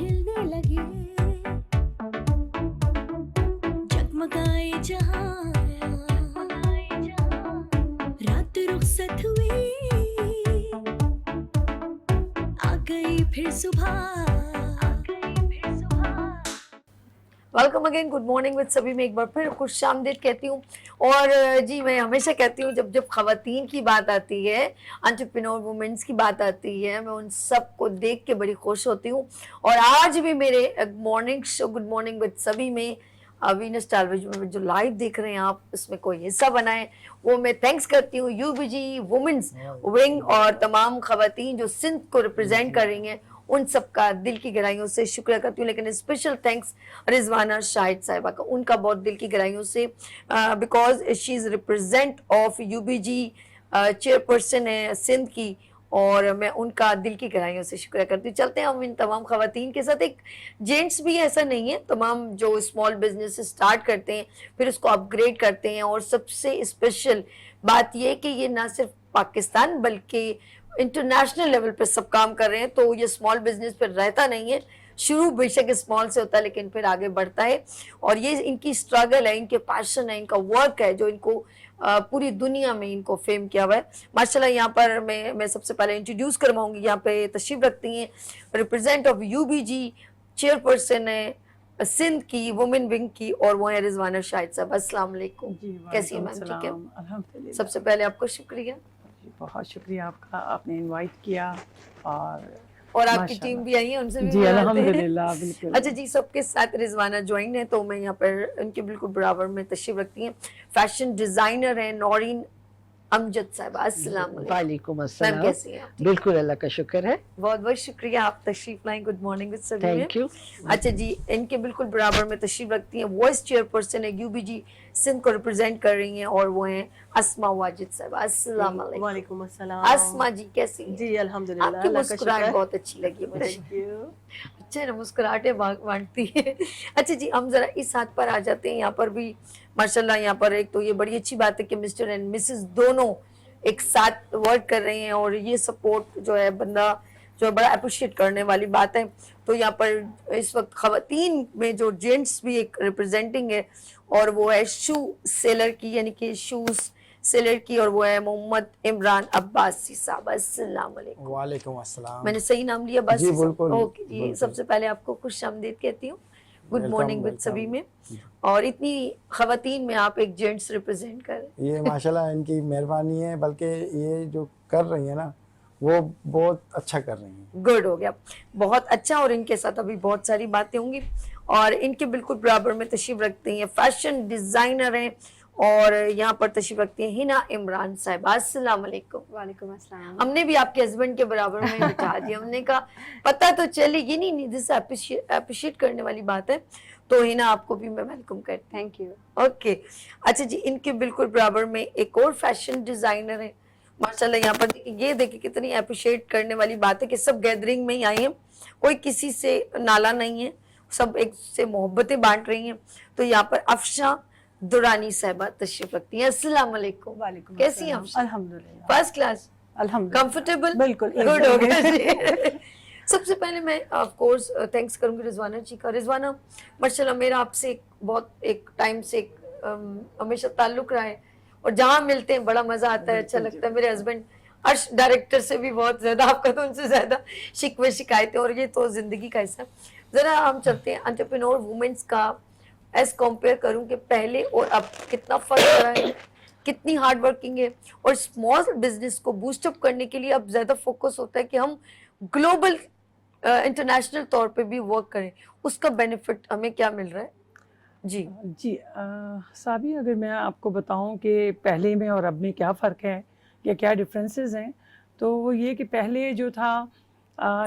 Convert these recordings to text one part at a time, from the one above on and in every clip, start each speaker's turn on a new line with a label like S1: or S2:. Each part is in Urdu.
S1: ہلنے لگے جگمگائے جہاں رات رخصت ہوئی آ گئی پھر صبح.
S2: Welcome again, good morning with سبھی میں ایک بار پھر خوش آمدید کہتی ہوں. اور جی میں ہمیشہ کہتی ہوں جب خواتین کی بات آتی ہے، انٹرپرینور وومنس کی بات آتی ہے، میں ان سب کو دیکھ کے بڑی خوش ہوتی ہوں. اور آج بھی میرے morning show good morning with سبھی میں وینس ٹیلیویژن میں جو لائیو دیکھ رہے ہیں آپ، اس میں کوئی حصہ بنائیں، وہ میں تھینکس کرتی ہوں U B G women's wing اور تمام خواتین جو سندھ کو ریپرزینٹ کر رہی ہیں، ان سب کا دل کی گہرائیوں سے شکریہ کرتی ہوں. لیکن اسپیشل تھینکس رضوانہ شاہد صاحبہ کا، ان کا بہت دل کی گہرائیوں سے، because she is represent of U B G, chairperson ہے سندھ کی، اور میں ان کا دل کی گہرائیوں سے شکریہ کرتی ہوں. چلتے ہیں ہم ان تمام خواتین کے ساتھ. ایک جینٹس بھی ایسا نہیں ہے، تمام جو اسمال بزنس اسٹارٹ کرتے ہیں پھر اس کو اپ گریڈ کرتے ہیں، اور سب سے اسپیشل بات یہ کہ یہ نہ صرف پاکستان بلکہ انٹرنیشنل لیول پہ سب کام کر رہے ہیں. تو یہ اسمال بزنس پہ رہتا نہیں ہے، شروع بے شک اسمال سے ہوتا ہے لیکن پھر آگے بڑھتا ہے. اور یہ ان کی اسٹرگل ہے، ان کے پیشن ہے، ان کا ورک ہے جو ان کو پوری دنیا میں ان کو فیم کیا ہوا ہے. ماشاءاللہ یہاں پر میں سب سے پہلے انٹروڈیوس کرواؤں گی، یہاں پہ تشریف رکھتی ہیں represent of U B G, chairperson ہے سندھ کی وومن ونگ کی، اور وہ ہیں رضوانہ شاہد صاحب. السلام علیکم.
S3: جی
S2: کیسی ہیں
S3: وعلیکم
S2: میم؟ ٹھیک ہے.
S3: السلام. الحمدللہ.
S2: سب سے پہلے آپ کو شکریہ،
S3: جی بہت شکریہ آپ کا، آپ نے انوائٹ کیا.
S2: اور آپ کی
S3: ماشاءاللہ
S2: ٹیم بھی آئی ہے، ان سے بھی
S3: جی
S2: ملاتے ہیں.
S3: الحمدللہ بالکل.
S2: اچھا جی، سب کے ساتھ رضوانہ جوائن ہے، تو میں یہاں پر ان کے بالکل برابر میں تشریف رکھتی ہیں فیشن ڈیزائنر ہیں نورین امجد صاحبہ. السلام علیکم.
S4: وعلیکم
S2: میم
S4: السلام.
S2: کیسی ہیں آپ؟
S4: بالکل اللہ کا شکر ہے.
S2: بہت بہت شکریہ، آپ تشریف لائیں. گڈ مارننگ وتھ سبھی میں.
S4: Thank you.
S2: اچھا جی، ان کے بالکل برابر میں تشریف رکھتی ہیں وائس چیئر پرسن ہے یو بی جی سندھ کو ریپرزینٹ کر رہی ہیں، اور وہ ہیں اسما واجد صاحب. السلام علیکم.
S5: وعلیکم السلام.
S2: اسما جی کیسی ہیں؟
S5: جی الحمدللہ،
S2: آپ کی
S5: اللہ کا
S2: مسکراہٹ
S5: شکر.
S2: بہت اچھی لگی ہے مجھے.
S5: Thank you.
S2: اچھا نا، مسکراہٹیں بانٹتی ہے. اچھا جی، ہم ذرا اس ہاتھ پر آ جاتے ہیں. یہاں پر بھی ماشاءاللہ یہاں پر ایک تو یہ بڑی اچھی بات ہے کہ مسٹر اینڈ مسز دونوں ایک ساتھ ورک کر رہے ہیں، اور یہ سپورٹ جو ہے بندہ جو بڑا اپریشیٹ کرنے والی بات ہے. تو یہاں پر اس وقت خواتین میں جو جینٹس بھی ایک ریپرزینٹنگ ہے، اور وہ ہے شو سیلر کی، یعنی کہ شوز سیلر کی، اور وہ ہے محمد عمران عباسی صاحب. السلام علیکم.
S6: وعلیکم السلام.
S2: میں نے صحیح نام لیا؟ بس
S6: جی بالکل.
S2: اوکے جی. سب سے پہلے آپ کو خوش آمدید کہتی ہوں، گڈ مارننگ وتھ سبھی میں. اور اتنی خواتین میں آپ ایک جینٹس ریپرزینٹ کر رہے ہیں،
S6: یہ ماشاءاللہ ان کی مہربانی ہے، بلکہ یہ جو کر رہی ہیں نا وہ بہت اچھا کر رہی ہیں.
S2: گڈ ہو گیا، بہت اچھا. اور ان کے ساتھ ابھی بہت ساری باتیں ہوں گی. اور ان کے بالکل برابر میں تشریف رکھتے ہیں فیشن ڈیزائنر ہیں، اور یہاں پر تشریف رکھتے ہیں ہنا عمران صاحب. السلام علیکم.
S5: وعلیکم السلام.
S2: ہم نے بھی آپ کے ہسبینڈ کے برابر میں بٹھا دیا. ہم نے کہا پتہ تو چلے گی نہیں، دس اپریشیٹ کرنے والی بات ہے. تو ہنا آپ کو بھی میں ویلکم کرتی ہوں.
S5: Thank you.
S2: اوکے. اچھا جی، ان کے بالکل برابر میں ایک اور فیشن ڈیزائنر ہے. ماشاءاللہ یہاں پر یہ دیکھیں کتنی اپریشیٹ کرنے والی بات ہے کہ سب گیدرنگ میں ہی آئی ہیں، کوئی کسی سے نالا نہیں ہے، سب ایک سے محبتیں بانٹ رہی ہیں. تو یہاں پر افشاں دورانی صاحبہ تشریف رکھتی ہیں. السلام علیکم.
S5: وعلیکم
S2: کیسی ہیں
S5: السلام.
S2: افشاں؟
S5: الحمدللہ.
S2: فرسٹ کلاس،
S5: الحمدللہ.
S2: کمفرٹیبل،
S5: بالکل
S2: گڈ ہو گیا جی. سب سے پہلے میں آف کورس تھینکس کروں گی رضوانہ جی کا. رضوانہ ماشاءاللہ میرا آپ سے بہت ایک ٹائم سے ہمیشہ تعلق رہا ہے، اور جہاں ملتے ہیں بڑا مزہ آتا ہے، اچھا لگتا ہے. میرے ہسبینڈ ارش ڈائریکٹر سے بھی بہت زیادہ، آپ کا تو ان سے زیادہ شکوے شکایتیں، اور یہ تو زندگی کا حصہ. ذرا ہم چلتے ہیں انٹرپرینور وومنس کا ایز کمپیئر کروں کہ پہلے اور اب کتنا فرق رہا ہے، کتنی ہارڈ ورکنگ ہے. اور اسمال بزنس کو بوسٹ اپ کرنے کے لیے اب زیادہ فوکس ہوتا ہے کہ ہم گلوبل انٹرنیشنل طور پہ بھی ورک کریں. اس کا بینیفٹ ہمیں کیا مل رہا ہے؟ جی
S3: جی سابی، اگر میں آپ کو بتاؤں کہ پہلے میں اور اب میں کیا فرق ہے یا کیا ڈفرینسز ہیں، تو وہ یہ کہ پہلے جو تھا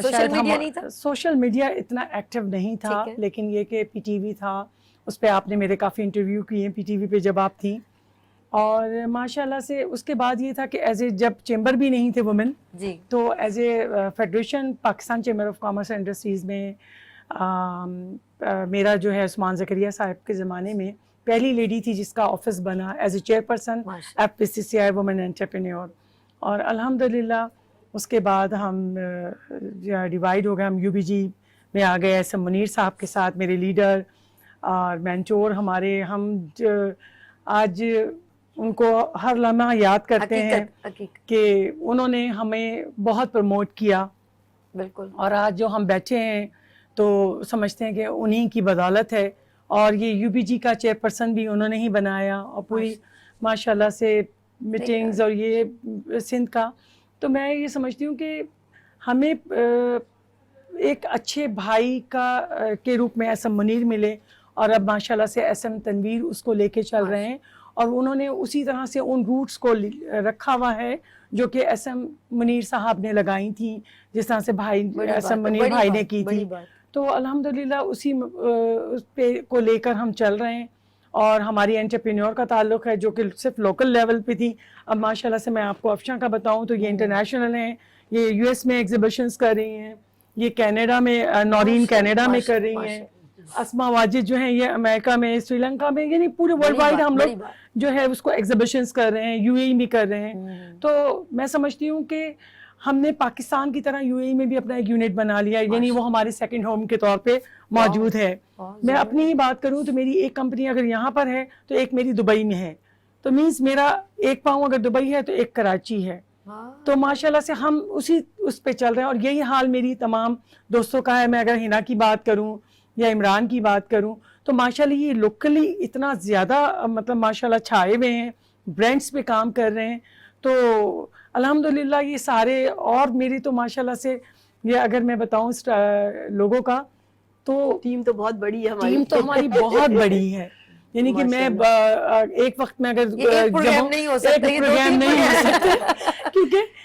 S2: سوشل میڈیا نہیں تھا،
S3: سوشل میڈیا اتنا ایکٹیو نہیں تھا، لیکن یہ کہ پی ٹی وی تھا، اس پہ آپ نے میرے کافی انٹرویو کیے ہیں پی ٹی وی پہ جب آپ تھیں. اور ماشاءاللہ سے اس کے بعد یہ تھا کہ ایز اے جب چیمبر بھی نہیں تھے وومن،
S2: جی
S3: تو as a federation Pakistan chamber of commerce and industries میں میرا جو ہے عثمان زکریا صاحب کے زمانے میں پہلی لیڈی تھی جس کا آفس بنا as a chairperson F P C C I woman entrepreneur. اور الحمدللہ اس کے بعد ہم ڈیوائڈ ہو گئے، ہم یو بی جی میں آ گئے ایسے منیر صاحب کے ساتھ, میرے لیڈر اور مینٹور ہمارے. ہم آج ان کو ہر لمحہ یاد کرتے ہیں کہ انہوں نے ہمیں بہت پروموٹ کیا.
S2: بالکل.
S3: اور آج جو ہم بیٹھے ہیں تو سمجھتے ہیں کہ انہی کی بدولت ہے. اور یہ یو پی جی کا چیئرپرسن بھی انہوں نے ہی بنایا, اور پوری ماشاءاللہ سے میٹنگز اور یہ سندھ کا. تو میں یہ سمجھتی ہوں کہ ہمیں ایک اچھے بھائی کے روپ میں ایس ایم منیر ملے, اور اب ماشاءاللہ سے ایس ایم تنویر اس کو لے کے چل رہے ہیں, اور انہوں نے اسی طرح سے ان روٹس کو رکھا ہوا ہے جو کہ ایس ایم منیر صاحب نے لگائی تھیں, جس طرح سے بھائی ایس ایم منیر بھائی نے کی تھی. تو الحمدللہ اسی پہ کو لے کر ہم چل رہے ہیں. اور ہماری انٹرپرینور کا تعلق ہے جو کہ صرف لوکل لیول پہ تھی, اب ماشاءاللہ سے میں آپ کو افشاں کا بتاؤں تو یہ انٹرنیشنل ہیں. یہ یو ایس میں ایگزیبیشنز کر رہی ہیں, یہ کینیڈا میں نورین کینیڈا میں کر رہی ہیں, اسما واجد جو ہیں یہ امریکہ میں, سری لنکا میں, یعنی پورے ورلڈ وائڈ ہم لوگ جو ہے اس کو ایگزیبیشنز کر رہے ہیں. یو اے ای بھی کر رہے ہیں. تو میں سمجھتی ہوں کہ ہم نے پاکستان کی طرح یو اے ای میں بھی اپنا ایک یونٹ بنا لیا, یعنی وہ ہمارے سیکنڈ ہوم کے طور پہ موجود ہے. میں اپنی ہی بات کروں تو میری ایک کمپنی اگر یہاں پر ہے تو ایک میری دبئی میں ہے, تو مینس میرا ایک پاؤں اگر دبئی ہے تو ایک کراچی ہے. تو ماشاءاللہ سے ہم اس پہ چل رہے ہیں, اور یہی حال میری تمام دوستوں کا ہے. میں اگر ہنا کی بات کروں یا عمران کی بات کروں تو ماشاءاللہ یہ لوکلی اتنا زیادہ مطلب ماشاءاللہ چھائے ہوئے ہیں, برانڈس پہ کام کر رہے ہیں. تو الحمدللہ یہ سارے, اور میری تو ماشاءاللہ سے یہ اگر میں بتاؤں لوگوں کا تو
S4: ٹیم تو بہت بڑی ہے ہماری.
S3: ٹیم تو ہماری بہت بڑی ہے, یعنی کہ میں ایک وقت میں اگر
S2: ایک پروگرام نہیں ہو سکتا,
S3: ایک پروگرام نہیں ہو سکتا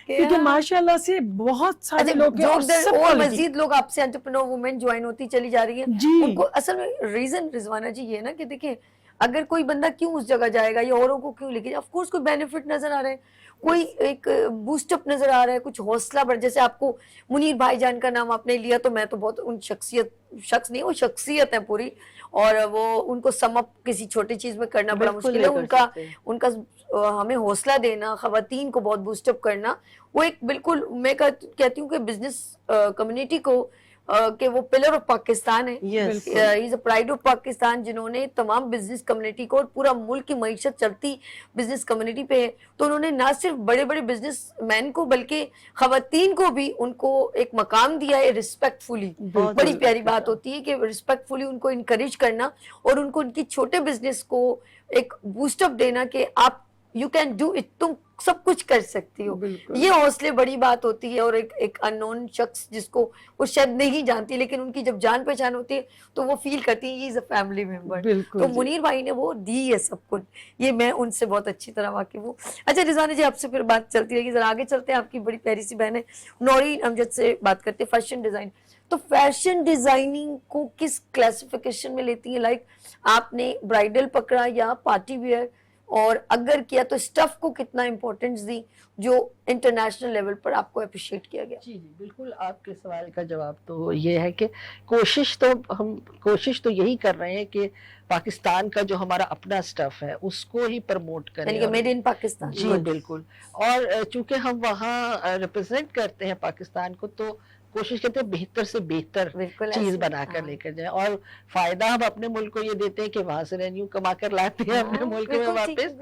S3: کیونکہ ماشاءاللہ سے بہت سارے لوگ ہیں,
S2: اور مزید لوگ آپ سے انٹرپرینور وومن جوائن ہوتی چلی جا رہی ہیں. ان کو اصل میں ریزن رضوانہ جی یہ ہے نا کہ دیکھیں اگر کوئی بندہ کیوں اس جگہ جائے گا یا اوروں کو کیوں لے کے, آف کورس کوئی بینیفٹ نظر آ رہے ہیں, کوئی ایک بوسٹ اپ نظر آ رہا ہے, کچھ حوصلہ بڑھ. جیسے آپ کو منیر بھائی جان کا نام آپ نے لیا تو میں تو بہت ان شخص نہیں, وہ شخصیت ہے پوری, اور وہ ان کو سم اپ کسی چھوٹی چیز میں کرنا بڑا مشکل ہے. ان کا ہمیں حوصلہ دینا, خواتین کو بہت بوسٹ اپ کرنا, وہ ایک بالکل میں کہتی ہوں کہ بزنس کمیونٹی کو کہ وہ پلر آف پاکستان ہے, ہی از اے پرائڈ آف پاکستان, جنہوں نے تمام بزنس کمیونٹی کو, اور پورا ملک کی معیشت چلتی بزنس کمیونٹی پہ ہے. تو انہوں نے نہ صرف بڑے بڑے بزنس مین کو بلکہ خواتین کو بھی ان کو ایک مقام دیا ہے ریسپیکٹ فلی. بڑی پیاری بات ہوتی ہے کہ ریسپیکٹ فلی ان کو انکریج کرنا, اور ان کو ان کی چھوٹے بزنس کو ایک بوسٹ اپ دینا کہ آپ یو کین ڈو اٹ, تم سب کچھ کر سکتی ہو. یہ حوصلے بڑی بات ہوتی ہے. اور ایک ان نون شخص جس کو وہ شاید نہیں جانتی, لیکن ان کی جب جان پہچان ہوتی ہے تو وہ فیل کرتی ہے از اے فیملی ممبر. تو منیر بھائی نے وہ دی ہے سب کچھ, یہ میں ان سے بہت اچھی طرح واقف ہوں. اچھا رضوانہ جی, آپ سے پھر بات چلتی رہے گی, ذرا آگے چلتے ہیں. آپ کی بڑی پیاری سی بہن ہے نورین امجد سے بات کرتے ہیں, فیشن ڈیزائن. تو فیشن ڈیزائننگ کو کس کلاسیفیکیشن میں لیتی ہیں؟ لائک آپ نے برائڈل پکڑا یا پارٹی ویئر, اور اگر کیا تو اسٹف کو کتنا امپورٹنس دی جو انٹرنیشنل لیول پر آپ کو اپریشیٹ کیا گیا؟
S4: جی بالکل, آپ کے سوال کا جواب تو یہ ہے کہ کوشش تو یہی کر رہے ہیں کہ پاکستان کا جو ہمارا اپنا اسٹف ہے اس کو ہی پروموٹ کریں,
S2: یعنی کہ میڈ ان پاکستان.
S4: جی بالکل. اور چونکہ ہم وہاں ریپرزینٹ کرتے ہیں پاکستان کو, تو کوشش کرتے ہیں بہتر سے بہتر چیز بنا کر لے کر جائیں, اور فائدہ ہم اپنے ملک کو یہ دیتے ہیں کہ وہاں سے ریونیو کما کر لاتے ہیں اپنے ملک میں واپس.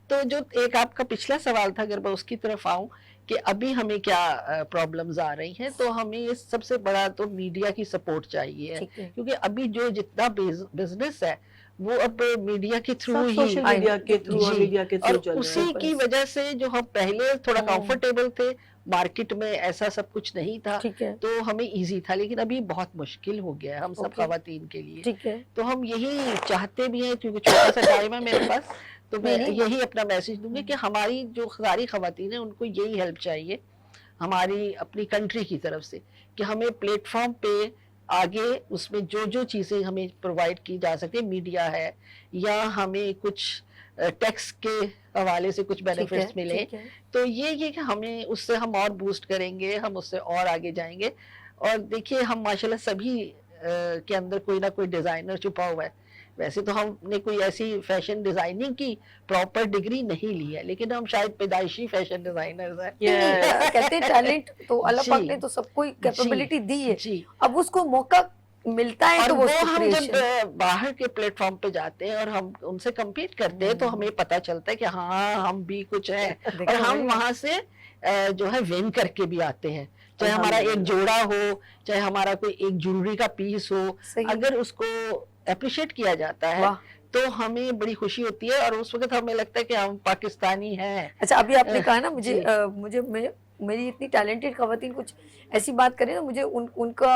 S4: تو جو ایک آپ کا پچھلا سوال تھا, اگر میں اس کی طرف آؤں کہ ابھی ہمیں کیا پرابلمز آ رہی ہیں, تو ہمیں سب سے بڑا تو میڈیا کی سپورٹ چاہیے ہے, کیونکہ ابھی جو جتنا بزنس ہے وہ اب میڈیا کے تھرو ہی,
S5: میڈیا کے تھرو
S4: اور اسی کی وجہ سے جو ہم پہلے تھوڑا کمفرٹیبل تھے, مارکیٹ میں ایسا سب کچھ نہیں تھا, تو ہمیں ایزی تھا, لیکن ابھی بہت مشکل ہو گیا ہے ہم سب خواتین کے لیے. تو ہم یہی چاہتے بھی ہیں, کیونکہ چھوٹا سا ٹائم ہے میرے پاس, تو میں یہی اپنا میسج دوں گی کہ ہماری جو ساری خواتین ہیں ان کو یہی ہیلپ چاہیے ہماری اپنی کنٹری کی طرف سے, کہ ہمیں پلیٹ فارم پہ آگے اس میں جو چیزیں ہمیں پرووائڈ کی جا سکتی, میڈیا ہے یا ہمیں کچھ ٹیکس کے حوالے سے کچھ بینیفٹس ملے, تو یہ کہ ہمیں اس سے ہم اور بوسٹ کریں گے, ہم اس سے اور آگے جائیں گے. اور دیکھیے ہم ماشاءاللہ سبھی کے اندر کوئی نہ کوئی ڈیزائنر چھپا ہوا ہے. ویسے تو ہم نے کوئی ایسی فیشن ڈیزائننگ کی پراپر ڈگری نہیں لی ہے, لیکن ہم شاید پیدائشی فیشن ڈیزائنرز ہیں.
S2: کہتے ہیں ٹیلنٹ تو اللہ پاک نے تو سب کو کیپیبلٹی دی ہے, اب اس کو موقع ملتا ہے
S4: اور
S2: تو
S4: وہ
S2: وہ
S4: ہم جب باہر کے پلیٹ فارم پہ جاتے ہیں اور ہم ان سے کمپیٹ کرتے ہیں تو ہمیں پتہ چلتا ہے کہ ہاں ہم بھی کچھ ہیں، اور ہم وہاں سے جو ہے ون کر کے بھی آتے ہیں، چاہے ہمارا ایک جوڑا ہو، چاہے ہمارا کوئی ایک جویلری کا پیس ہو، اگر اس کو اپریشیٹ کیا جاتا ہے تو ہمیں بڑی خوشی ہوتی ہے، اور اس وقت ہمیں لگتا ہے کہ ہم پاکستانی ہیں۔
S2: اچھا ابھی آپ نے کہا نا مجھے میری اتنی ٹیلنٹڈ خواتین کچھ ایسی بات کریں نا، مجھے ان کا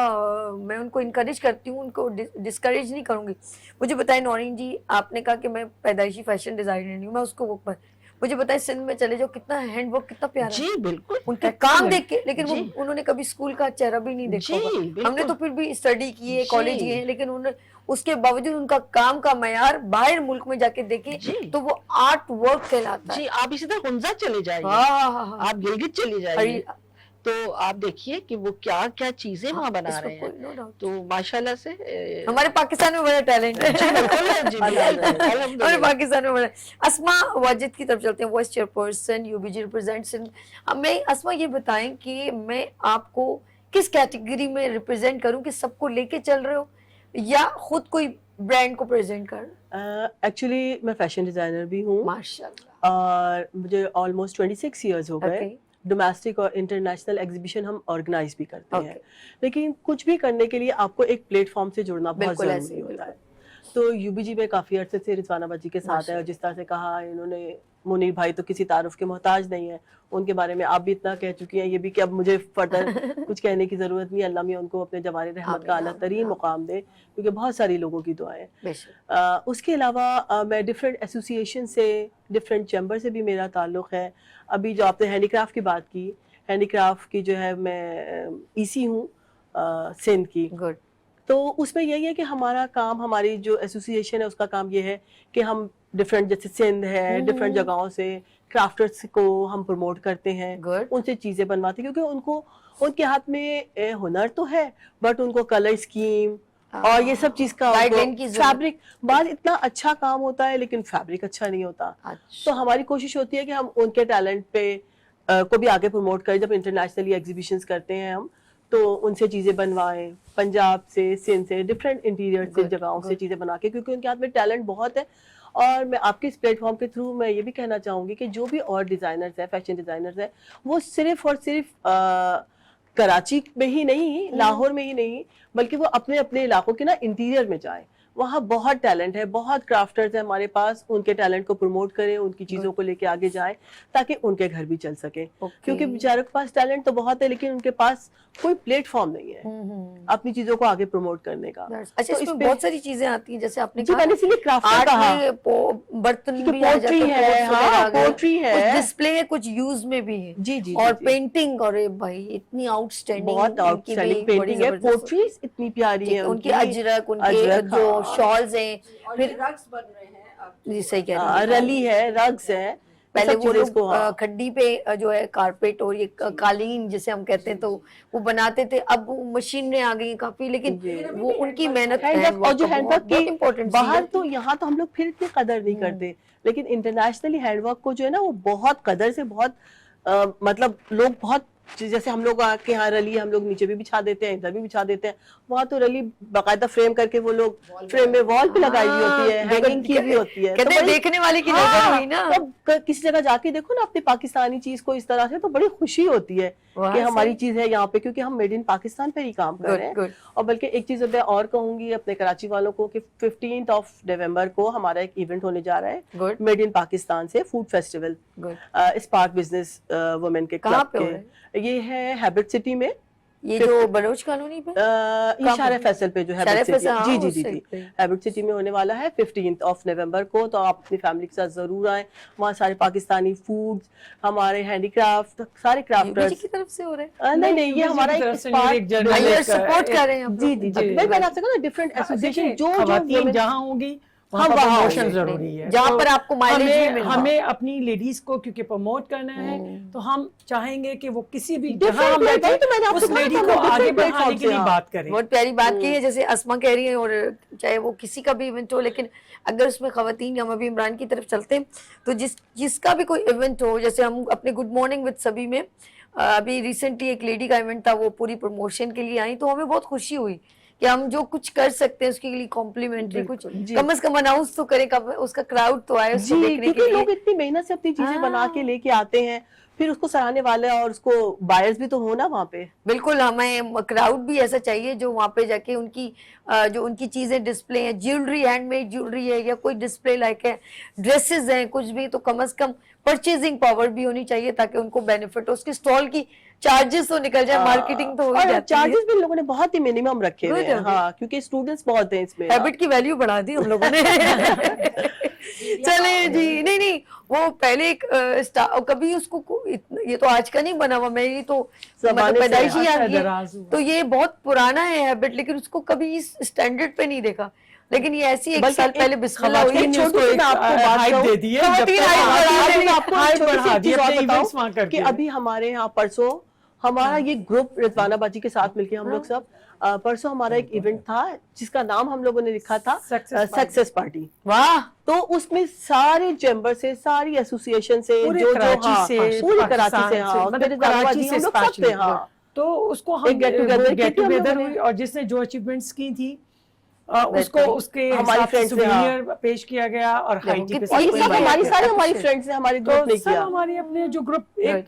S2: میں ان کو انکریج کرتی ہوں، ان کو ڈسکریج نہیں کروں گی۔ مجھے بتائیں نورین جی، آپ نے کہا کہ میں پیدائشی فیشن ڈیزائنر نہیں ہوں، میں اس کو مجھے بتائیں سندھ میں چلے جاؤ کتنا ہینڈ ورک کتنا پیارا ہے،
S4: جی بالکل،
S2: ان کے کام دیکھ کے، لیکن انہوں نے کبھی اسکول کا چہرہ بھی نہیں دیکھا ہوگا۔ ہم نے تو پھر بھی اسٹڈی کی ہے، کالج گئے ہیں، لیکن اس کے باوجود ان کا کام کا معیار باہر ملک میں جا کے دیکھیں تو وہ آرٹ ورک کہلاتا ہے۔
S4: جی آپ اسی طرح ہنزا چلے جائیے، آپ گلگت چلے جائیے تو آپ دیکھیے کہ وہ کیا کیا چیزیں وہاں بنا رہے ہیں، تو ماشاءاللہ سے
S2: ہمارے پاکستان میں بڑا ٹیلنٹ ہے، ہمارے پاکستان میں بڑا۔ اسما واجد کی طرف چلتے ہیں، vice chairperson U B G represent Sindh. ہمیں اسما یہ بتائیں کہ میں آپ کو کس کیٹیگری میں ریپرزینٹ کروں، کہ سب کو لے کے چل رہے ہو یا خود کوئی برانڈ کو پریزنٹ کر؟
S5: ایکچولی میں فیشن ڈیزائنر بھی ہوں،
S2: ماشاءاللہ،
S5: اور مجھے آلموسٹ 26 ایئرز ہو گئے۔ ڈومیسٹک اور انٹرنیشنل ایگزیبیشن ہم آرگنائز بھی کرتے ہیں، لیکن کچھ بھی کرنے کے لیے آپ کو ایک پلیٹ فارم سے جڑنا بہت ضروری ہوتا ہے۔ تو یو بی جی میں کافی عرصے سے رضوان آباد جی کے ساتھ ہے، اور جس طرح سے کہا انہوں نے، منیر بھائی تو کسی تعارف کے محتاج نہیں ہے، ان کے بارے میں آپ بھی اتنا کہہ چکی ہیں، یہ بھی کہ اب مجھے فردر کچھ کہنے کی ضرورت نہیں۔ اللہ میاں ان کو اپنے جوار رحمت کا اعلیٰ ترین مقام دے، کیونکہ بہت ساری لوگوں کی دعائیں۔ اس کے علاوہ میں ڈفرینٹ ایسوسیشن سے، ڈفرینٹ چیمبر سے بھی میرا تعلق ہے۔ ابھی جو آپ نے ہینڈی کرافٹ کی بات کی، ہینڈی کرافٹ کی جو ہے میں ای سی ہوں سندھ کی، تو اس میں یہی ہے کہ ہمارا کام، ہماری جو ایسوسیشن ہے اس کا کام یہ ہے کہ ہم ڈفرینٹ، جیسے سندھ ہے، ڈفرینٹ جگہوں سے کرافٹرز کو ہم پروموٹ کرتے ہیں، ان سے چیزیں بنواتے ہیں، کیونکہ ان کے ہاتھ میں ہنر تو ہے، بٹ ان کو کلر اسکیم اور یہ سب چیز کا، فیبرک، بعض اتنا اچھا کام ہوتا ہے لیکن فیبرک اچھا نہیں ہوتا، تو ہماری کوشش ہوتی ہے کہ ہم ان کے ٹیلنٹ پہ کو بھی آگے پروموٹ کریں۔ جب انٹرنیشنلی ایگزیبیشنز کرتے ہیں ہم تو ان سے چیزیں بنوائیں، پنجاب سے، سندھ سے، ڈفرینٹ انٹیریئر سے جگہوں سے چیزیں بنا کے، کیونکہ ان کے ہاتھ میں ٹیلنٹ بہت ہے۔ اور میں آپ کے اس پلیٹ فارم کے تھرو میں یہ بھی کہنا چاہوں گی کہ جو بھی اور ڈیزائنرز ہیں، فیشن ڈیزائنرز ہیں، وہ صرف اور صرف کراچی میں ہی نہیں، لاہور میں ہی نہیں، بلکہ وہ اپنے اپنے علاقوں کے نا انٹیریئر میں جائیں، وہاں بہت ٹیلنٹ ہے، بہت کرافٹرز ہیں ہمارے پاس، ان کے ٹیلنٹ کو پروموٹ کریں، ان کی چیزوں کو لے کے آگے جائیں تاکہ ان کے گھر بھی چل سکے، کیونکہ بیچاروں کے پاس ٹیلنٹ تو بہت ہے لیکن ان کے پاس کوئی پلیٹ فارم نہیں ہے اپنی چیزوں کو آگے پروموٹ کرنے کا۔
S2: اچھا، اس میں بہت ساری چیزیں آتی ہیں، جیسے آپ نے
S5: کہا اسی لیے کرافٹ کہا،
S2: برتن بھی،
S5: پوٹری ہے، ہاں پوٹری ہے،
S2: کچھ ڈسپلے ہے، کچھ یوز میں بھی ہے،
S5: جی جی،
S2: اور پینٹنگ، اور بھائی اتنی آؤٹ اسٹینڈنگ،
S5: بہت آؤٹ اسٹینڈنگ پینٹنگ ہے، پوٹریز اتنی پیاری ہیں،
S2: ان کی اجرک، ان کے جو شالز ہیں، پھر
S5: رگز بن رہے ہیں،
S2: جی صحیح کہہ رہی ہیں،
S5: رلی ہے، رگز ہے،
S2: پہلے وہ لوگ کھڈی پہ جو ہے کارپیٹ اور یہ قالین جسے ہم کہتے ہیں تو وہ بناتے تھے، اب مشینیں آ گئی کافی، لیکن وہ ان کی محنت ہے،
S5: اور جو ہینڈ ورک کی
S2: امپورٹنٹ
S5: باہر تو یہاں تو ہم لوگ پھر اتنی قدر نہیں کرتے، لیکن انٹرنیشنلی ہینڈ ورک کو جو ہے نا وہ بہت قدر سے، بہت مطلب لوگ بہت، جیسے ہم لوگ کے یہاں رلی ہم لوگ نیچے بھی بچھا دیتے ہیں، ادھر بھی بچھا دیتے ہیں، وہاں تو رلی باقاعدہ فریم کر کے وہ لوگ فریم میں وال پہ لگائی ہوئی ہوتی ہے، ہینگنگ کی بھی ہوتی ہے،
S2: کہتے ہیں دیکھنے والے کی نظر ہوئی نا،
S5: کسی جگہ جا کے دیکھو نا اپنی پاکستانی چیز کو اس طرح سے، تو بڑی خوشی ہوتی ہے کہ ہماری چیز ہے یہاں پہ، کیونکہ ہم میڈ ان پاکستان پہ ہی کام کر رہے ہیں۔ اور بلکہ ایک چیز میں اور کہوں گی اپنے کراچی والوں کو کہ 15 نومبر کو ہمارا ایک ایونٹ ہونے جا رہا ہے میڈ ان پاکستان سے، food festival, spark business woman کے کلب کے، یہ ہے ہیبٹ سٹی میں،
S2: یہ جو بلوچ کالونی پہ،
S5: یہ شارع فیصل پہ جو ہیبٹ سٹی، جی جی جی جی ہیبٹ سٹی میں ہونے والا ہے 15 نومبر کو، تو آپ اپنی فیملی کے ساتھ ضرور آئیں، وہاں سارے پاکستانی فوڈ، ہمارے ہینڈی کرافٹ، سارے کرافٹرز
S2: کی طرف سے ہو رہے
S5: ہیں، نہیں یہ ہمارا ایک
S2: سپورٹ کر رہے ہیں،
S5: جی جی جی، میں آپ سے کہا نا ڈفرینٹ ایسوسیشن جو
S3: جہاں ہوں گی
S2: وہاں
S3: پروموشن ضروری ہے،
S2: جہاں پر آپ کو مائلیج
S3: ہمیں اپنی لیڈیز کو کیونکہ پروموٹ کرنا ہے، تو ہم چاہیں گے کہ وہ کسی بھی جہاں ہم بیٹھے اس لیڈی کو آگے بڑھانے کے لیے بات کریں۔
S2: بہت پیاری بات کی ہے، جیسے اسما کہہ رہی ہیں، اور چاہے وہ کسی کا بھی ایونٹ ہو، لیکن اگر اس میں خواتین، ہم ابھی عمران کی طرف چلتے ہیں، تو جس کا بھی کوئی ایونٹ ہو، جیسے ہم اپنے گڈ مارننگ وتھ سبھی میں ابھی ریسنٹلی ایک لیڈی کا ایونٹ تھا، وہ پوری پروموشن کے لیے آئی، تو ہمیں بہت خوشی ہوئی کہ ہم جو کچھ کر سکتے ہیں اس کے لیے کمپلیمنٹری کچھ کم از کم اناؤنس تو کریں, اس کا کراؤڈ تو آئے اس کو دیکھنے کے لیے.
S5: لوگ اتنی محنت سے اپنی چیزیں بنا کے لے کے آتے ہیں, پھر اس کو سراہنے والے اور اس کو بائرز بھی تو ہونا وہاں پہ.
S2: بالکل, ہمیں کراؤڈ بھی ایسا چاہیے جو وہاں پہ جا کے ان کی جو ان کی چیزیں ڈسپلے ہیں, جیولری, ہینڈ میڈ جیولری ہے یا کوئی ڈسپلے لائک ہے, ڈریسز ہیں, کچھ بھی, تو کم از کم پرچیزنگ پاور بھی ہونی چاہیے تاکہ ان کو بینیفٹ ہو. اس کی اسٹال کی چارجز تو نکل جائے, مارکیٹنگ تو ہو ہی جاتی ہے.
S5: چارجز بھی لوگوں نے بہت ہی منیمم رکھے ہوئے ہیں, ہاں, کیونکہ اسٹوڈنٹس بہت ہیں اس میں.
S2: ہیبٹ کی ویلیو بڑھا دی ہم لوگوں نے. چلے جی, نہیں وہ پہلے کبھی اس کو, یہ تو آج کا نہیں بنا ہوا, میری تو پیدائشی یاد ہے, تو یہ بہت پرانا ہے ہیبٹ, لیکن اس کو کبھی اس اسٹینڈرڈ پہ نہیں دیکھا. لیکن یہ ایسی 1 سال پہلے بسم اللہ ہوئی,
S5: کہ ابھی ہمارے یہاں پرسوں ہمارا یہ گروپ رضوانہ باجی کے ساتھ مل کے ہم لوگ سب, پرسوں ہمارا ایک ایونٹ تھا جس کا نام ہم لوگوں نے لکھا تھا سکسیس پارٹی.
S2: واہ,
S5: تو اس میں سارے چیمبر سے, ساری ایسوسی ایشن سے, جو پوری کراچی سے, ہاں,
S3: تو اس کو ہم گیٹ ٹوگیدر ہوئی, اور جس نے جو اچیومنٹس کی تھی اس کو اس کے
S5: ہماری فرینڈز
S3: سووینیر پیش کیا گیا, اور ہائی ٹی پہ
S5: ہماری ساری ہماری فرینڈز نے ہمارے گروپ نے کیا.
S3: ہمارے اپنے جو گروپ, ایک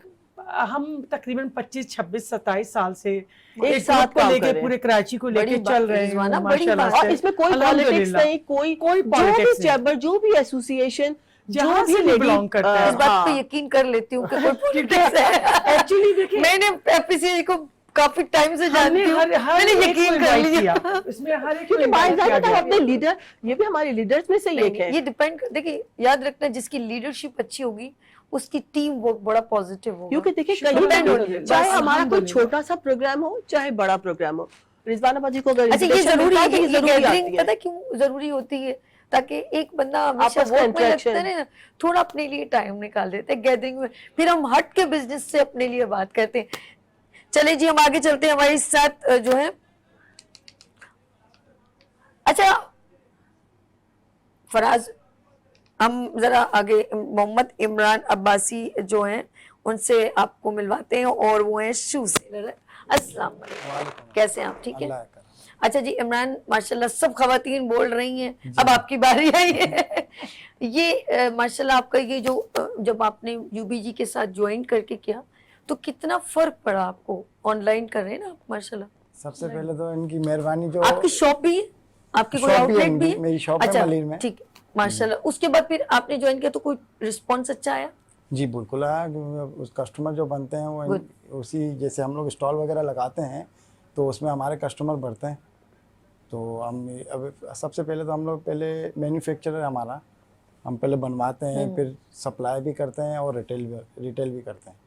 S3: ہم تقریباً 25, 26, 27 سال سے ایک
S5: ساتھ
S3: کو لے کے پورے کراچی کو لے کے چل رہے ہیں ماشاءاللہ سے.
S5: اور اس میں کوئی پالیٹکس نہیں, کوئی پالیٹکس, چیمبر, جو بھی ایسوسی ایشن
S3: جہاں سے بھی بلانگ کرتا ہے.
S2: اس بات پہ یقین کر لیتی ہوں کہ کوئی پالیٹکس ہے.
S3: ایکچولی دیکھیں,
S2: میں نے ایف سی کو کافی ٹائم سے جانتی ہوں, میں نے یقین کر لیا.
S3: اس میں ہر ایک
S5: کو اپنے لیڈر, یہ بھی ہمارے لیڈرز میں سے ایک ہے.
S2: یہ ڈیپینڈ, دیکھیں یاد رکھنا, جس کی لیڈرشپ اچھی ہوگی اس کی ٹیم بڑا پازیٹیو ہوگا.
S5: کیونکہ دیکھیں, چاہے ہمارا کوئی چھوٹا سا پروگرام ہو چاہے بڑا پروگرام ہو, رضوانہ باجی کو اگر
S2: یہ ضروری ہے, یہ گیدرنگ پتہ کیوں ضروری ہوتی ہے, تاکہ ایک بندہ ہمیشہ ورک میں لگتا ہے نا, تھوڑا اپنے لیے ٹائم نکال دیتے ہیں گیدرنگ میں, پھر ہم ہٹ کے بزنس سے اپنے لیے بات کرتے ہیں. چلے جی, ہم آگے چلتے ہیں. ہمارے ساتھ جو ہے, اچھا فراز, ہم ذرا آگے محمد عمران عباسی جو ہیں ان سے آپ کو ملواتے ہیں, اور وہ ہیں شو سیلر. السلام علیکم, کیسے ہیں آپ؟ ٹھیک ہے. اچھا جی عمران, ماشاءاللہ سب خواتین بول رہی ہیں, اب آپ کی باری آئی ہے. یہ ماشاءاللہ آپ کا یہ جو, جب آپ نے یو بی جی کے ساتھ جوائن کر کے کیا تو کتنا فرق پڑا آپ کو؟ آن لائن کر رہے ہیں نا آپ ماشاءاللہ.
S6: سب سے پہلے تو ان کی مہربانی, جو
S2: آپ کی شاپ بھی ہے, آپ کی کوئی آؤٹ لیٹ بھی ہے؟
S6: میری شاپ ہے ملیر میں.
S2: ٹھیک ہے ماشاءاللہ. اس کے بعد پھر آپ نے جوائن کیا تو کوئی رسپانس اچھا آیا؟
S6: جی بالکل آیا. کسٹمر جو بنتے ہیں وہ اسی, جیسے ہم لوگ اسٹال وغیرہ لگاتے ہیں تو اس میں ہمارے کسٹمر بڑھتے ہیں. تو ہم اب سب سے پہلے تو ہم لوگ پہلے مینوفیکچرر ہمارا, ہم پہلے بنواتے ہیں, پھر سپلائی بھی کرتے ہیں اور ریٹیل بھی کرتے ہیں.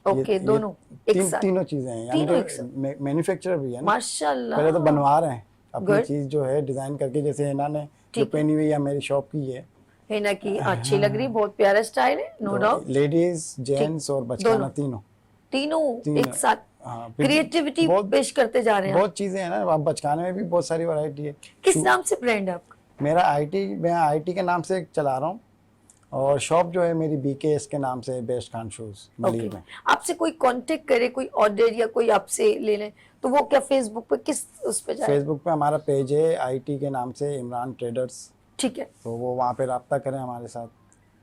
S2: اوکے, دونوں ایک ساتھ,
S6: تینوں چیزیں ہیں, یعنی مینوفیکچرر بھی ہے نا.
S2: ماشاءاللہ.
S6: پہلے تو بنوا رہے ہیں اپنی چیز جو ہے ڈیزائن کر کے, جیسے ہینا نے جو پہنی ہوئی ہے میری شاپ کی ہے,
S2: ہینا کی اچھی لگ رہی, بہت پیارا سٹائل ہے, نو ڈاؤٹ.
S6: لیڈیز, جینٹس اور بچگانا
S2: تینوں ایک ساتھ کریٹیوٹی پیش کرتے جا رہے ہیں.
S6: بہت چیزیں ہیں نا, اب بچکانے میں بھی بہت ساری ورائٹی ہے.
S2: کس نام سے برانڈ ہے آپ کا؟
S6: میرا میں آئی ٹی کے نام سے چلا رہا ہوں, اور شاپ جو ہے میری بی کے ایس کے نام سے, بیسٹ خان شوز ملیر میں.
S2: آپ سے کوئی کانٹیکٹ کرے, کوئی آرڈر یا کوئی آپ سے لے لیں تو وہ کیا فیس بک پہ, کس اس پہ جائے؟
S6: فیس بک پہ ہمارا پیج ہے آئی ٹی کے نام سے, عمران ٹریڈرز.
S2: ٹھیک ہے,
S6: تو وہ وہاں پہ رابطہ کریں ہمارے ساتھ.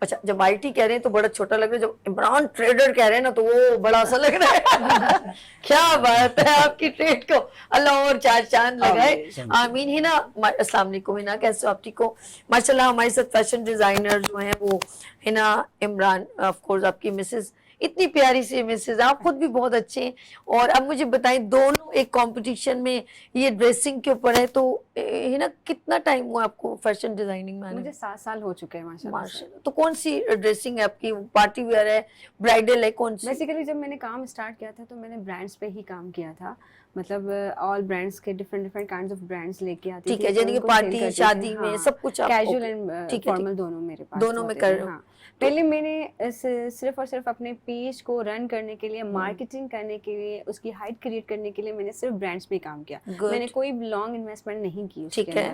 S2: اچھا, جب آئی ٹی کہہ رہے ہیں تو بڑا چھوٹا لگ رہا ہے, جب عمران ٹریڈر کہہ رہے ہیں نا تو وہ بڑا سا لگ رہا ہے. کیا بات ہے, آپ کی ٹریڈ کو اللہ اور چار چاند لگائے, آمین. ہے نا. السلام علیکم ہے نا, کیسے آپ ٹھیک ہو؟ ماشاءاللہ ہمارے ساتھ فیشن ڈیزائنر جو ہیں وہ ہے نا عمران, آف کورس آپ کی مسز, اتنی پیاری سی مسز, آپ خود بھی بہت اچھے ہیں. اور اب مجھے بتائیں, دونوں ایک کمپٹیشن میں یہ ڈریسنگ کے اوپر ہے, تو ہے نا کتنا ٹائم ہوا آپ کو فیشن ڈیزائننگ میں؟
S7: مجھے 7 سال ہو چکے ہیں ماشاءاللہ.
S2: تو کون سی ڈریسنگ ہے آپ کی؟ پارٹی ویئر ہے, برائڈل ہے, کون سی؟
S7: بیسیکلی جب میں نے کام اسٹارٹ کیا تھا تو میں نے برانڈس پہ ہی کام کیا تھا, مطلب آل برانڈس کے ڈفرنٹ کائنڈز آف برانڈس لے کے آتی.
S2: ٹھیک ہے, یعنی کہ پارٹی شادی میں سب کچھ
S7: کیجول اینڈ فارمل دونوں میرے پاس,
S2: دونوں میں کر رہے ہو.
S7: پہلے میں نے صرف اور صرف اپنے پیج کو رن کرنے کے لیے, مارکیٹنگ کرنے کے لیے, اس کی ہائٹ کریٹ کرنے کے لیے میں نے صرف برانڈس پہ کام کیا. میں نے کوئی لانگ انویسٹمنٹ نہیں کی اس کے اندر.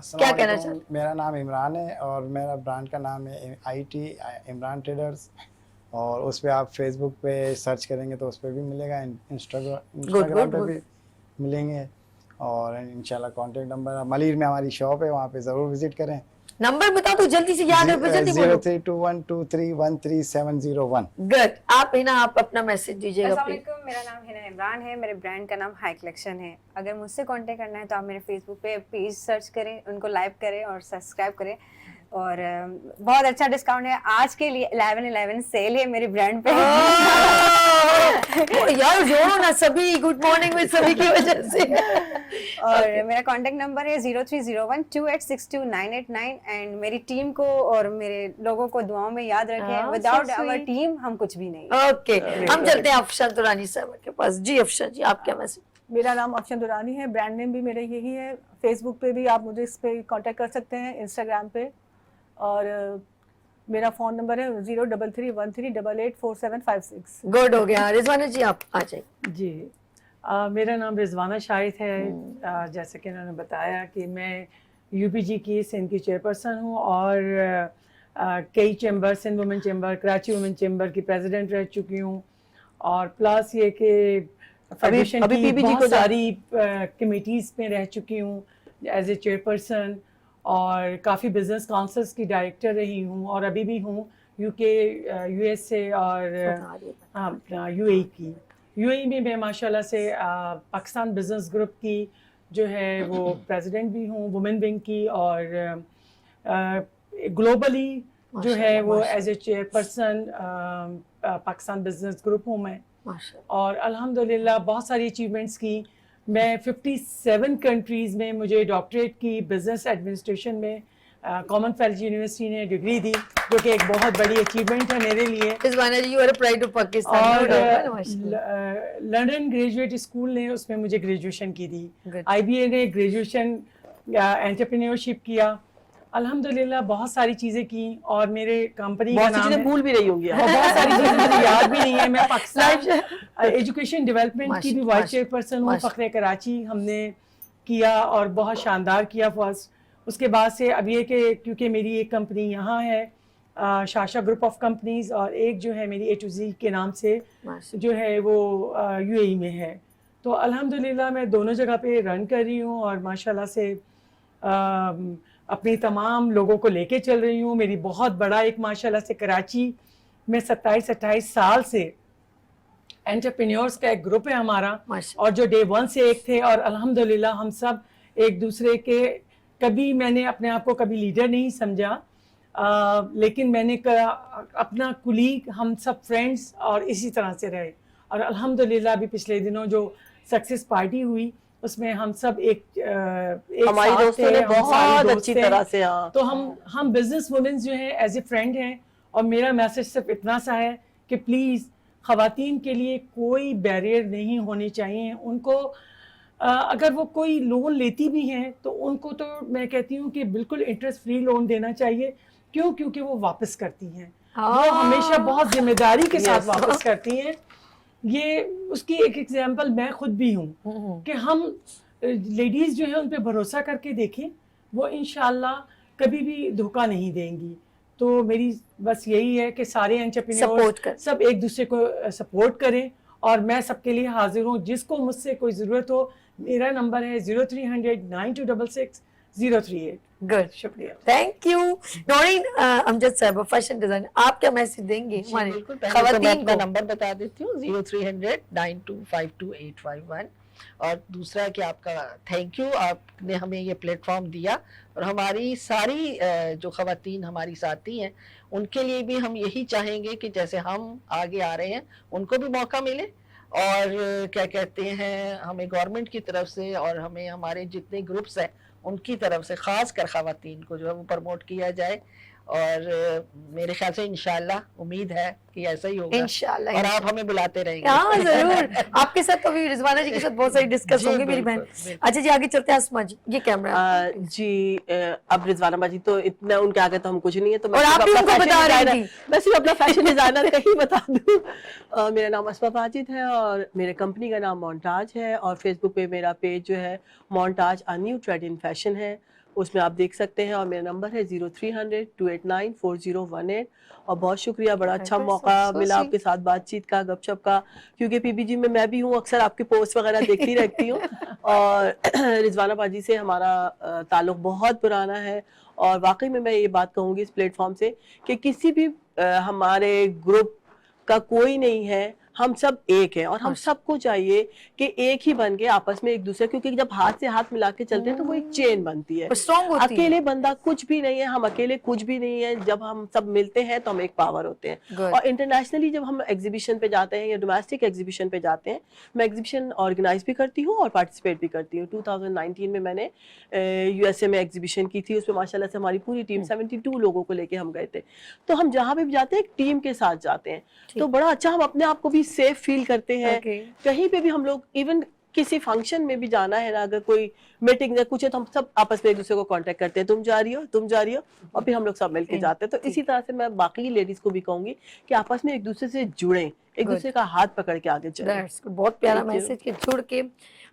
S2: کیا کہنا چاہتے ہیں؟
S6: میرا نام عمران ہے اور میرا برانڈ کا نام ہے IT عمران ٹریڈرز, اور اس پہ آپ فیس بک پہ سرچ کریں گے تو اس پہ بھی ملے گا, انسٹاگرام پہ بھی ملیں گے, اور انشاءاللہ کانٹیکٹ نمبر ملیر میں ہماری شاپ ہے, وہاں پہ ضرور وزٹ کریں.
S2: نمبر بتاؤ تو جلدی سے یاد رکھو, جلدی بولو.
S6: 0321231371.
S2: گڈ. آپ ہنا آپ اپنا میسج دیجیے گا.
S7: السلام علیکم, میرا نام ہنا عمران ہے, میرے برانڈ کا نام ہائی کلیکشن ہے. اگر مجھ سے کانٹیکٹ کرنا ہے تو آپ میرے فیس بک پہ پیج سرچ کریں, ان کو لائک کریں اور سبسکرائب کریں, اور بہت اچھا ڈسکاؤنٹ ہے آج کے لیے. 11/11 سیل ہے میری برانڈ پہ.
S2: یار جوڑو نا سبھی, گڈ مارننگ میں سبھی کی وجہ سے.
S7: اور میرا کانٹیکٹ نمبر ہے 0301286299, اینڈ میری ٹیم کو اور میرے لوگوں کو دعاؤں میں یاد رکھیں. وداؤٹ آور ٹیم ہم کچھ بھی نہیں.
S2: اوکے, ہم چلتے ہیں افشان درانی صاحب کے پاس. جی افشان جی, آپ کیا میسج؟
S8: میرا نام افشان درانی ہے, برانڈ نیم بھی میرا یہی ہے. فیس بک پہ بھی آپ مجھے اس پہ کانٹیکٹ کر سکتے ہیں, انسٹاگرام پہ, اور میرا فون نمبر ہے 0313884756.
S2: گڈ ہو گیا. رضوانہ جی آپ آ جائیں.
S3: جی میرا نام رضوانہ شاہد ہے. جیسے کہ انہوں نے بتایا کہ میں UPG کی سندھ کی چیئرپرسن ہوں, اور کئی chamber, Sindh woman chamber, Karachi woman chamber کی پریزیڈنٹ رہ چکی ہوں, اور پلس یہ کہ فیڈریشن کی بہت ساری کمیٹیز میں رہ چکی ہوں ایز اے چیئرپرسن, اور کافی بزنس کاؤنسلس کی ڈائریکٹر رہی ہوں, اور ابھی بھی ہوں UK, USA اور UAE کی. UAE میں میں ماشاءاللہ سے پاکستان بزنس گروپ کی جو ہے وہ پریزیڈنٹ بھی ہوں, وومن ونگ کی, اور گلوبلی جو ہے وہ as a chairperson Pakistan business group ہوں میں. اور الحمدللہ بہت ساری اچیومنٹس کی. میں 57 کنٹریز میں مجھے ڈاکٹریٹ کی بزنس ایڈمنسٹریشن میں کامن ویلتھ یونیورسٹی نے ڈگری دی, جو کہ ایک بہت بڑی اچیومنٹ ہے میرے لیے. اور لنڈن گریجویٹ اسکول نے اس میں مجھے گریجویشن کی دی. IBA نے گریجویشن انٹرپرینیورشپ کیا. الحمدللہ بہت ساری چیزیں کی, اور میرے کمپنی کا نام ہے,
S5: بھول بھی رہی ہوں گی,
S3: بہت ساری چیزیں مجھے یاد بھی نہیں ہے. میں پاکستان ایجوکیشن ڈیولپمنٹ کی بھی وائس چیئرپرسن ہوں. فخر کراچی ہم نے کیا اور بہت شاندار کیا فرسٹ. اس کے بعد سے اب یہ کہ کیونکہ میری ایک کمپنی یہاں ہے شاشا گروپ آف کمپنیز, اور ایک جو ہے میری A to Z کے نام سے جو ہے وہ UAE میں ہے. تو الحمدللہ میں دونوں جگہ پہ رن کر رہی ہوں, اور ماشاءاللہ سے اپنی تمام لوگوں کو لے کے چل رہی ہوں. میری بہت بڑا ایک ماشاءاللہ سے کراچی میں 27-28 سال سے انٹرپرینیورس کا ایک گروپ ہے ہمارا, اور جو Day 1 سے ایک تھے, اور الحمدللہ ہم سب ایک دوسرے کے, کبھی میں نے اپنے آپ کو کبھی لیڈر نہیں سمجھا, لیکن میں نے اپنا کولیگ, ہم سب فرینڈس اور اسی طرح سے رہے. اور الحمدللہ ابھی پچھلے دنوں جو سکسیس پارٹی ہوئی اس میں ہم سب ایک
S5: ہماری دوستوں نے بہت اچھی طرح سے,
S3: تو ہم بزنس وومنز جو ہیں ایز اے فرینڈ ہیں. اور میرا میسج صرف اتنا سا ہے کہ پلیز خواتین کے لیے کوئی بیریئر نہیں ہونے چاہیے. ان کو اگر وہ کوئی لون لیتی بھی ہیں تو ان کو تو میں کہتی ہوں کہ بالکل انٹرسٹ فری لون دینا چاہیے. کیوں؟ کیونکہ وہ واپس کرتی ہیں, وہ ہمیشہ بہت ذمہ داری کے ساتھ واپس کرتی ہیں. یہ اس کی ایک ایگزامپل میں خود بھی ہوں کہ ہم لیڈیز جو ہیں ان پہ بھروسہ کر کے دیکھیں, وہ انشاءاللہ کبھی بھی دھوکہ نہیں دیں گی. تو میری بس یہی ہے کہ سارے انٹرپرینیور سب ایک دوسرے کو سپورٹ کریں, اور میں سب کے لیے حاضر ہوں. جس کو مجھ سے کوئی ضرورت ہو, میرا نمبر ہے 03009266
S2: گڈ, شکریہ, تھینک یو. نورین امجد صاحب, فیشن ڈیزائنر, آپ کیا میسج دیں گے ہمارے خواتین کو؟
S4: نمبر بتا دیتی ہوں 030092528851. اور دوسرا کہ آپ کا تھینک یو, آپ نے ہمیں یہ پلیٹ فارم دیا, اور ہماری ساری جو خواتین ہماری ساتھی ہیں ان کے لیے بھی ہم یہی چاہیں گے کہ جیسے ہم آگے آ رہے ہیں ان کو بھی موقع ملے. اور کیا کہتے ہیں, ہمیں گورنمنٹ کی طرف سے اور ہمیں ہمارے جتنے گروپس ہیں ان کی طرف سے خاص کر خواتین کو جو ہے وہ پروموٹ کیا جائے. اور میرے خیال سے انشاءاللہ امید ہے کہ ایسا ہی ہوگا انشاءاللہ, اور آپ ہمیں بلاتے رہیں گے.
S2: ہاں ضرور, آپ کے ساتھ کبھی رضوانہ جی کے ساتھ بہت ساری ڈسکس ہوں گی میری بہن. اچھا جی آگے چلتے ہیں. اسما جی, یہ کیمرہ
S5: جی, اب رضوانہ باجی تو اتنا ان کے آگے تو ہم کچھ نہیں ہے, تو میں صرف اپنا فیشن ڈیزائنر کا ہی بتا دوں. میرا نام اسما ماجد ہے, اور میرے کمپنی کا نام مونٹاج ہے, اور فیس بک پہ میرا پیج جو ہے montage a new trend in fashion ہے. اس میں آپ دیکھ سکتے ہیں. اور میرا نمبر ہے 0300-289-4018. اور بہت شکریہ, بڑا اچھا موقع ملا آپ کے ساتھ بات چیت کا, گپ شپ کا, کیونکہ پی بی جی میں بھی ہوں, اکثر آپ کے پوسٹ وغیرہ دیکھتی رہتی ہوں. اور رضوانہ باجی سے ہمارا تعلق بہت پرانا ہے, اور واقعی میں یہ بات کہوں گی اس پلیٹ فارم سے کہ کسی بھی ہمارے گروپ کا کوئی نہیں ہے, ہم سب ایک ہیں, اور ہم سب کو چاہیے کہ ایک ہی بن کے آپس میں ایک دوسرے, کیونکہ جب ہاتھ سے ہاتھ ملا کے چلتے ہیں تو وہ ایک چین بنتی ہے. اکیلے بندہ کچھ بھی نہیں ہے, ہم اکیلے کچھ بھی نہیں ہے. جب ہم سب ملتے ہیں تو ہم ایک پاور ہوتے ہیں. اور انٹرنیشنلی جب ہم ایگزیبیشن پہ جاتے ہیں یا ڈومیسٹک ایگزیبیشن پہ جاتے ہیں, میں ایگزیبیشن آرگنائز بھی کرتی ہوں اور پارٹیسپیٹ بھی کرتی ہوں. 2019 میں نے یو ایس اے میں ایگزیبیشن کی تھی, اس میں ماشاء اللہ سے ہماری پوری ٹیم 72 لوگوں کو لے کے ہم گئے تھے. تو ہم جہاں بھی جاتے ہیں ایک ٹیم کے ساتھ جاتے ہیں, تو بڑا اچھا ہم اپنے آپ کو بھی سیف فیل کرتے ہیں. کہیں پہ بھی ہم لوگ ایون کسی فنکشن میں بھی جانا ہے نا, اگر کوئی میٹنگ یا کچھ ہے تو ہم سب آپس میں ایک دوسرے کو کانٹیکٹ کرتے ہیں, تم جا رہی ہو, اور پھر ہم لوگ سب مل کے جاتے ہیں. تو اسی طرح سے میں باقی لیڈیز کو بھی کہوں گی کہ آپس میں ایک دوسرے سے جڑیں, ایک دوسرے کا ہاتھ پکڑ کے آگے چلیں.
S2: بہت پیارا میسج کہ جڑ کے,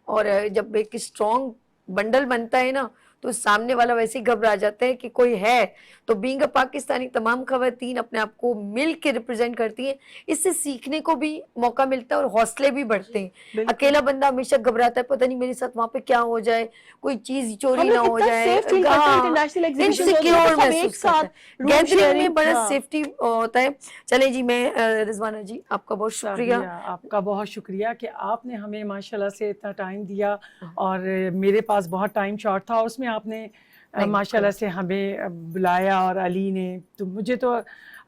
S2: اور جب ایک اسٹرانگ بنڈل بنتا ہے نا تو سامنے والا ویسے ہی گھبرا جاتا ہے کہ کوئی ہے. تو بینگ اے پاکستانی تمام خواتین اپنے آپ کو مل کے ریپرزینٹ کرتی ہیں, اس سے سیکھنے کو بھی موقع ملتا ہے اور حوصلے بھی بڑھتے ہیں. اکیلا بندہ ہمیشہ گھبراتا ہے, پتہ نہیں میرے ساتھ وہاں پہ کیا ہو جائے, کوئی چیز چوری نہ ہو جائے, انسیکیور محسوس کرتا ہے. گیدرنگ میں بڑا سیفٹی ہوتا ہے. چلیں جی, میں رضوانہ جی آپ کا بہت شکریہ.
S3: آپ کا بہت شکریہ کہ آپ نے ہمیں ماشاءاللہ سے اتنا ٹائم دیا, اور میرے پاس بہت ٹائم شارٹ تھا, اس میں آپ نے ماشاءاللہ سے ہمیں بلایا, اور علی نے. تو مجھے تو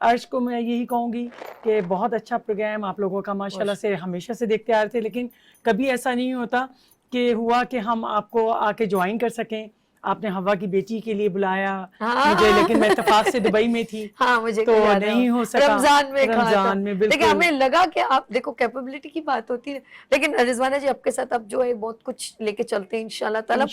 S3: عرش کو میں یہی کہوں گی کہ بہت اچھا پروگرام آپ لوگوں کا ماشاءاللہ سے ہمیشہ سے دیکھتے آ رہے تھے, لیکن کبھی ایسا نہیں ہوتا کہ ہوا کہ ہم آپ کو آ کے جوائن کر سکیں. آپ نے ہوا کی بیٹی کے لیے بلایا مجھے, لیکن میں اتفاق سے دبئی میں تھی, تو نہیں ہو سکا.
S2: رمضان میں لیکن ہمیں لگا کہ آپ دیکھو کیپیبلٹی کی بات ہوتی ہے, لیکن رضوانہ جی آپ کے ساتھ اب جو ہے بہت کچھ لے کے چلتے ہیں انشاءاللہ تعالی.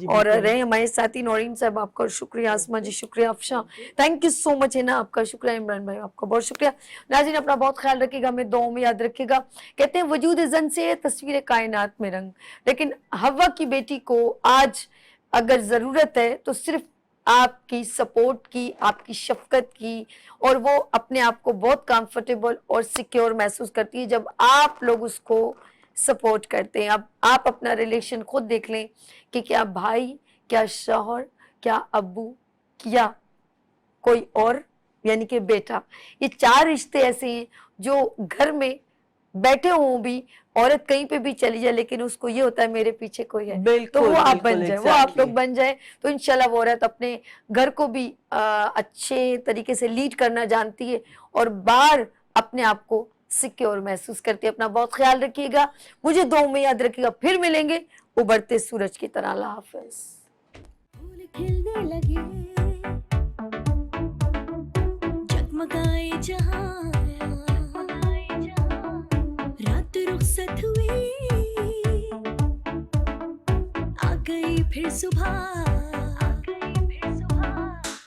S2: اور رہے ہمارے ساتھی نورین صاحب, آپ کا شکریہ. آسما جی شکریہ. افشاں تھینک یو سو مچ ہے نا, آپ کا شکریہ. عمران بھائی آپ کا بہت شکریہ. ناظرین اپنا بہت خیال رکھیے گا, ہمیں دعاؤں میں یاد رکھیے گا. کہتے ہیں وجود زن سے تصویر کائنات میں رنگ, لیکن ہوا کی بیٹی کو آج اگر ضرورت ہے تو صرف آپ کی سپورٹ کی, آپ کی شفقت کی, اور وہ اپنے آپ کو بہت کمفرٹیبل اور سیکیور محسوس کرتی ہے جب آپ لوگ اس کو سپورٹ کرتے ہیں. اب آپ اپنا ریلیشن خود دیکھ لیں کہ کیا بھائی, کیا شوہر, کیا ابو, کیا کوئی اور یعنی کہ بیٹا, یہ 4 رشتے ایسے ہیں جو گھر میں بیٹھے ہوں بھی, عورت کہیں پہ بھی چلی جائے لیکن اس کو یہ ہوتا ہے میرے پیچھے کوئی ہے, تو وہ آپ بن جائے, وہ آپ لوگ بن جائے. تو انشاءاللہ وہ عورت اپنے گھر کو بھی اچھے طریقے سے لیڈ کرنا جانتی ہے, اور باہر اپنے آپ کو سیکیور محسوس کرتی ہے. اپنا بہت خیال رکھیے گا, مجھے دعاؤں میں یاد رکھیے گا. پھر ملیں گے ابھرتے سورج کی طرح. اللہ حافظ.
S1: پھول کھلنے لگے, جگمگائے جہاں, رات رخصت ہوئی, آ گئی پھر صبح.